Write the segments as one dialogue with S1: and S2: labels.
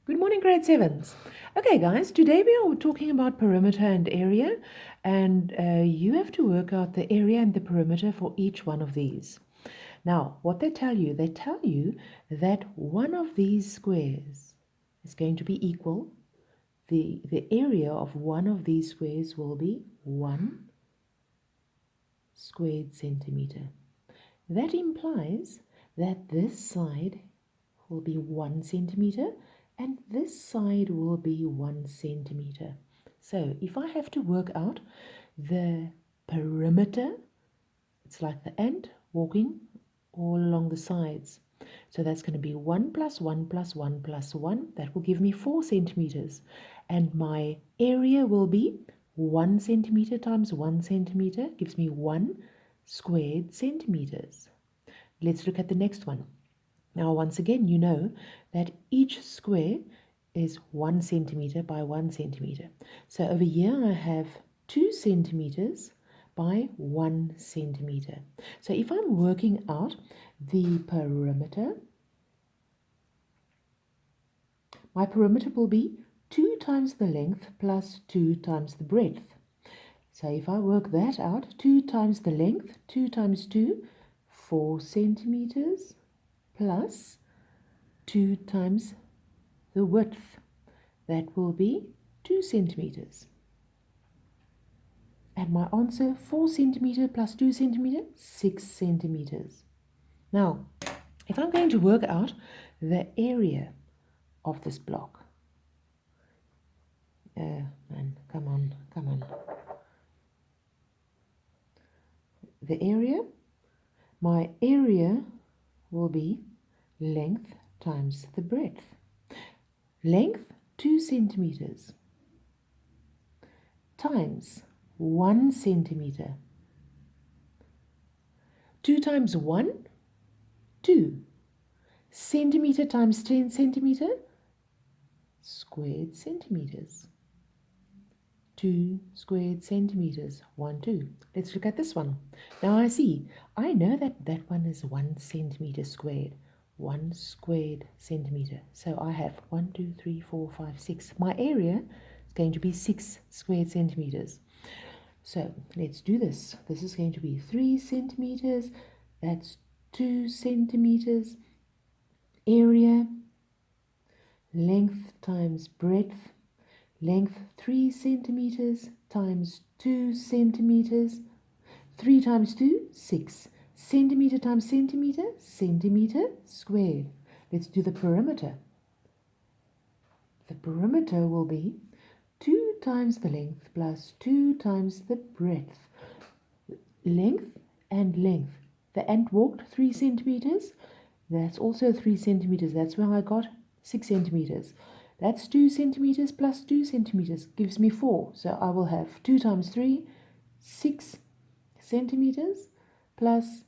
S1: Good morning, grade 7s. Okay, guys, today we are talking about perimeter and area, and you have to work out the area and the perimeter for each one of these. Now, what they tell you that one of these squares is going to be equal. The area of one of these squares will be 1 squared centimeter. That implies that this side will be 1 centimeter and this side will be 1 centimeter. So if I have to work out the perimeter, it's like the ant walking all along the sides. So that's going to be 1 plus 1 plus 1 plus 1. That will give me 4 centimeters. And my area will be 1 centimeter times 1 centimeter gives me 1 squared centimeters. Let's look at the next one. Now, once again, you know that each square is 1 centimeter by 1 centimeter. So over here I have 2 centimeters by 1 centimeter. So if I'm working out the perimeter, my perimeter will be 2 times the length plus 2 times the breadth. So if I work that out, 2 times the length, 2 times 2, 4 centimeters plus 2 times the width, that will be 2 centimeters. And my answer, 4 centimeter plus 2 centimeter, 6 centimeters. Now, if I'm going to work out the area of this block, come on. The area, my area will be length times the breadth. Length, 2 centimeters, times 1 centimeter. 2 times 1, 2. Centimeter times 10 centimeter, squared centimeters. 2 squared centimeters, 1, 2. Let's look at this one. Now I know that that one is 1 centimeter squared. 1 squared centimeter. So I have 1, 2, 3, 4, 5, 6. My area is going to be 6 squared centimeters. So let's do this. This is going to be 3 centimeters. That's 2 centimeters. Area, length times breadth. Length 3 centimeters times 2 centimeters. 3 times 2, 6. Centimeter times centimeter, centimeter squared. Let's do the perimeter. The perimeter will be 2 times the length plus 2 times the breadth. Length and length. The ant walked 3 centimeters. That's also 3 centimeters. That's where I got 6 centimeters. That's 2 centimeters plus 2 centimeters gives me 4. So I will have 2 times 3, 6 centimeters plus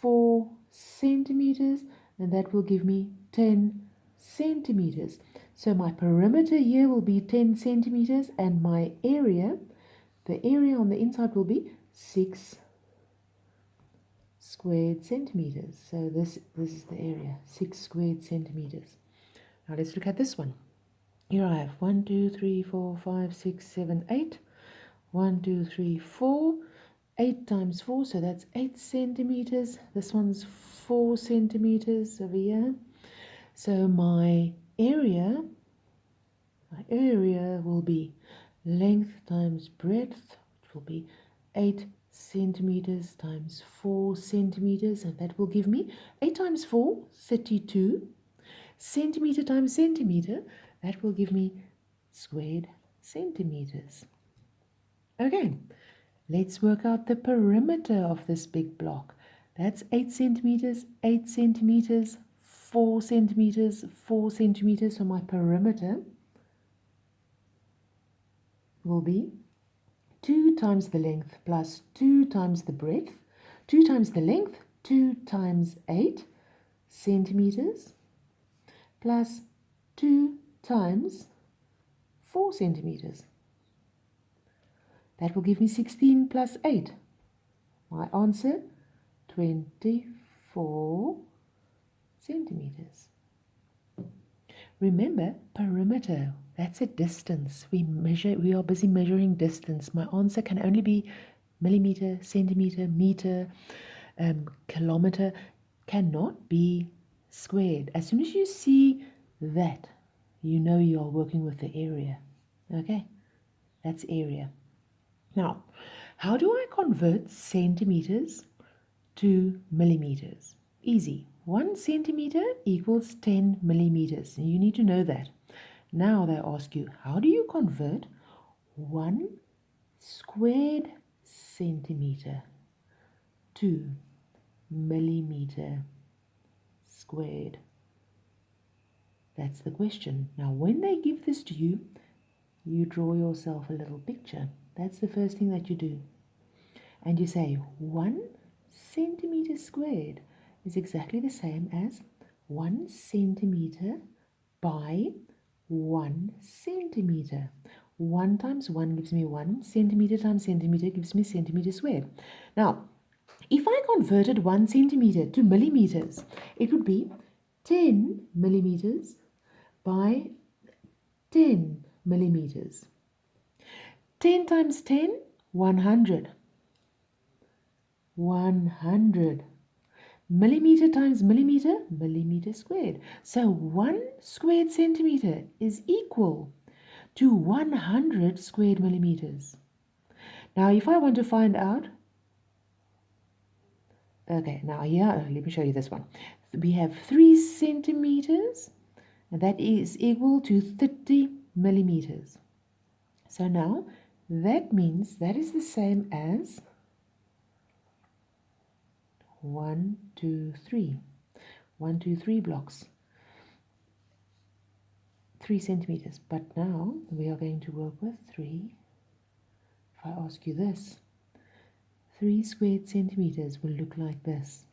S1: 4 centimeters, and that will give me 10 centimeters. So my perimeter here will be 10 centimeters, and my area, the area on the inside will be 6 squared centimeters. So this is the area, 6 squared centimeters. Now let's look at this one. Here I have 1, 2, 3, 4, 5, 6, 7, 8. 1, 2, 3, 4. 8 times 4, so that's 8 centimeters. This one's 4 centimeters over here. So my area will be length times breadth, which will be 8 centimeters times 4 centimeters, and that will give me 8 times 4, 32. Centimeter times centimeter, that will give me squared centimeters. Okay, let's work out the perimeter of this big block. That's 8 centimeters, 8 centimeters, 4 centimeters, 4 centimeters. So my perimeter will be 2 times the length plus 2 times the breadth. 2 times the length, 2 times 8 centimeters plus 2 times 4 centimeters. That will give me 16 plus 8. My answer, 24 centimeters. Remember, perimeter, that's a distance. We are busy measuring distance. My answer can only be millimeter, centimeter, meter, kilometer, cannot be squared. As soon as you see that, you know you are working with the area. Okay, that's area. Now, how do I convert centimeters to millimeters? Easy. 1 centimeter equals 10 millimeters. You need to know that. Now they ask you, how do you convert 1 squared centimeter to millimeter squared? That's the question. Now, when they give this to you, you draw yourself a little picture. That's the first thing that you do. And you say 1 centimeter squared is exactly the same as 1 centimeter by 1 centimeter. 1 times 1 gives me 1. Centimeter times centimeter gives me centimeter squared. Now, if I converted 1 centimeter to millimeters, it would be 10 millimeters by 10 millimeters. 10 times 10, 100. 100. Millimeter times millimeter, millimeter squared. So 1 squared centimeter is equal to 100 squared millimeters. Now if I want to find out, okay, now here, let me show you this one. We have 3 centimeters, and that is equal to 30 millimeters. So now that means that is the same as 1, 2, 3. 1, 2, 3 blocks. 3 centimeters. But now we are going to work with 3. If I ask you this, 3 squared centimeters will look like this.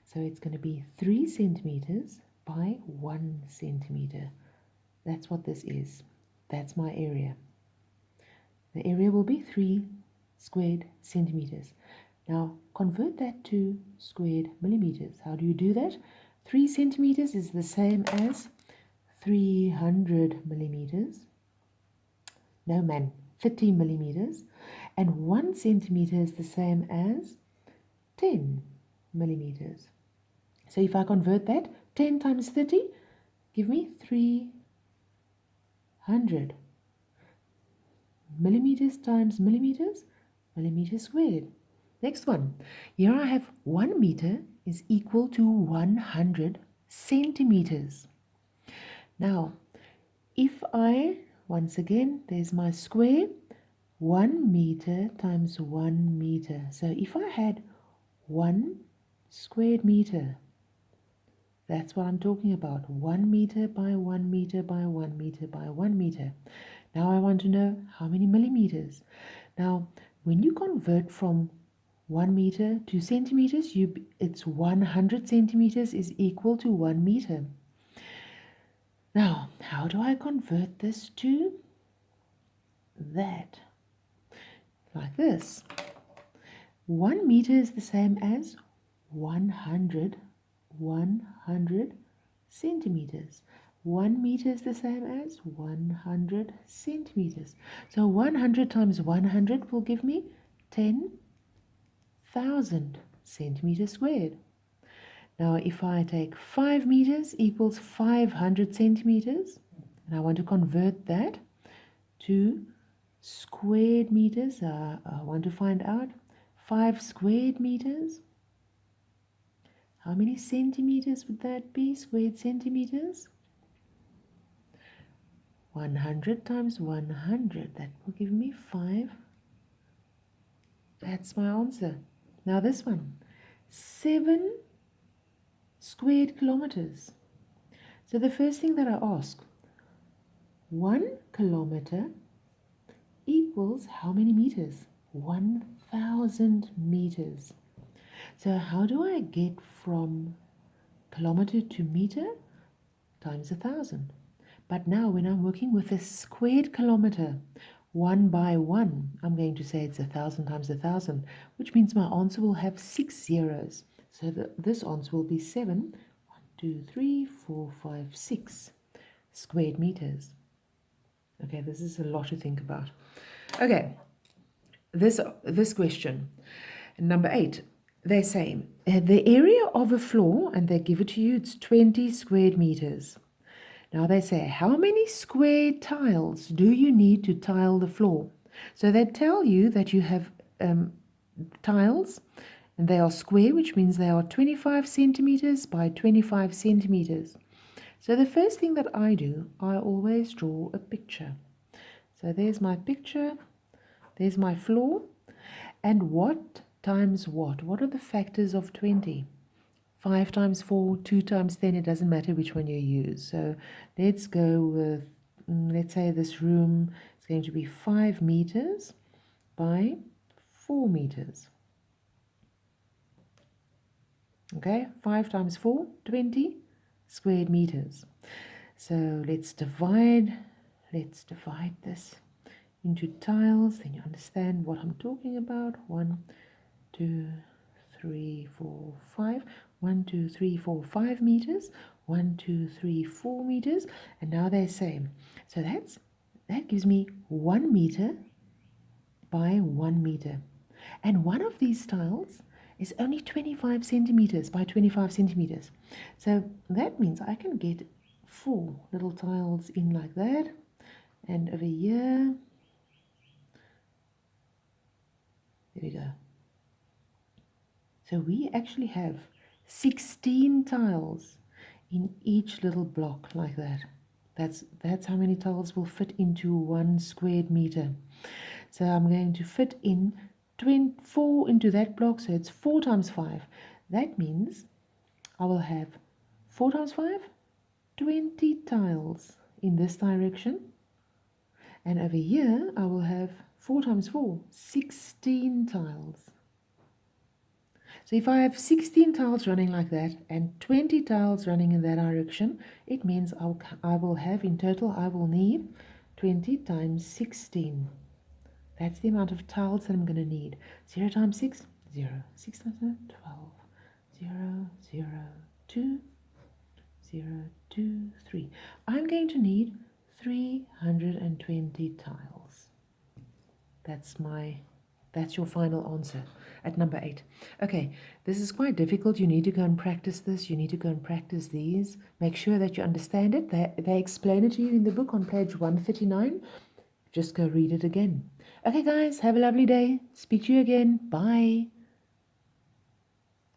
S1: So it's going to be 3 centimeters by 1 centimeter. That's what this is. That's my area. The area will be 3 squared centimeters. Now convert that to squared millimeters. How do you do that? 3 centimeters is the same as 300 millimeters. No man, 30 millimeters. And 1 centimeter is the same as 10 millimeters. So if I convert that, 10 times 30, give me 300. Millimeters times millimeters, millimeters squared. Next one. Here I have 1 meter is equal to 100 centimeters. Now, if I, once again, there's my square, 1 meter times 1 meter. So if I had 1 squared meter, that's what I'm talking about. 1 meter by 1 meter by 1 meter by 1 meter. Now I want to know how many millimeters. Now, when you convert from 1 meter to centimeters, it's 100 centimeters is equal to 1 meter. Now, how do I convert this to that? Like this. 1 meter is the same as 100 centimeters. 1 meter is the same as 100 centimeters. So 100 times 100 will give me 10,000 centimeters squared. Now if I take 5 meters equals 500 centimeters, and I want to convert that to squared meters, I want to find out 5 squared meters. How many centimeters would that be? Squared centimeters? 100 times 100. That will give me 5. That's my answer. Now this one. 7 squared kilometers. So the first thing that I ask, 1 kilometer equals how many meters? 1,000 meters. So how do I get from kilometer to meter? Times 1,000. But now when I'm working with a squared kilometer, 1 by 1, I'm going to say it's 1,000 times 1,000, which means my answer will have 6 zeros. So this answer will be 7. 1, 2, 3, 4, 5, 6. squared meters. Okay, this is a lot to think about. Okay, this question, number 8. They say the area of a floor, and they give it to you, it's 20 squared meters. Now they say, how many square tiles do you need to tile the floor? So they tell you that you have tiles, and they are square, which means they are 25 centimeters by 25 centimeters. So the first thing that I do, I always draw a picture. So there's my picture, there's my floor, and what times what? What are the factors of 20? 5 times 4, 2 times 10, it doesn't matter which one you use. So let's go with, let's say this room is going to be 5 meters by 4 meters. Okay, 5 times 4, 20 squared meters. So let's divide this into tiles, then you understand what I'm talking about. 1, 2, 3, 4, 5. 1, 2, 3, 4, 5 meters. 1, 2, 3, 4 meters. And now they're same. So that gives me 1 meter by 1 meter. And one of these tiles is only 25 centimeters by 25 centimeters. So that means I can get 4 little tiles in like that. And over here, there we go. So we actually have 16 tiles in each little block like that. That's how many tiles will fit into 1 squared meter. So I'm going to fit in 4 into that block, so it's 4 times 5. That means I will have 4 times 5, 20 tiles in this direction. And over here, I will have 4 times 4, 16 tiles. So if I have 16 tiles running like that and 20 tiles running in that direction, it means I will have in total, I will need 20 times 16. That's the amount of tiles that I'm going to need. 0 times 6, 0. 6 times 12, 0, 0, 2, 0, 2, 3. I'm going to need 320 tiles. That's your final answer at number 8. Okay, this is quite difficult. You need to go and practice this. You need to go and practice these. Make sure that you understand it. They explain it to you in the book on page 139. Just go read it again. Okay, guys, have a lovely day. Speak to you again. Bye.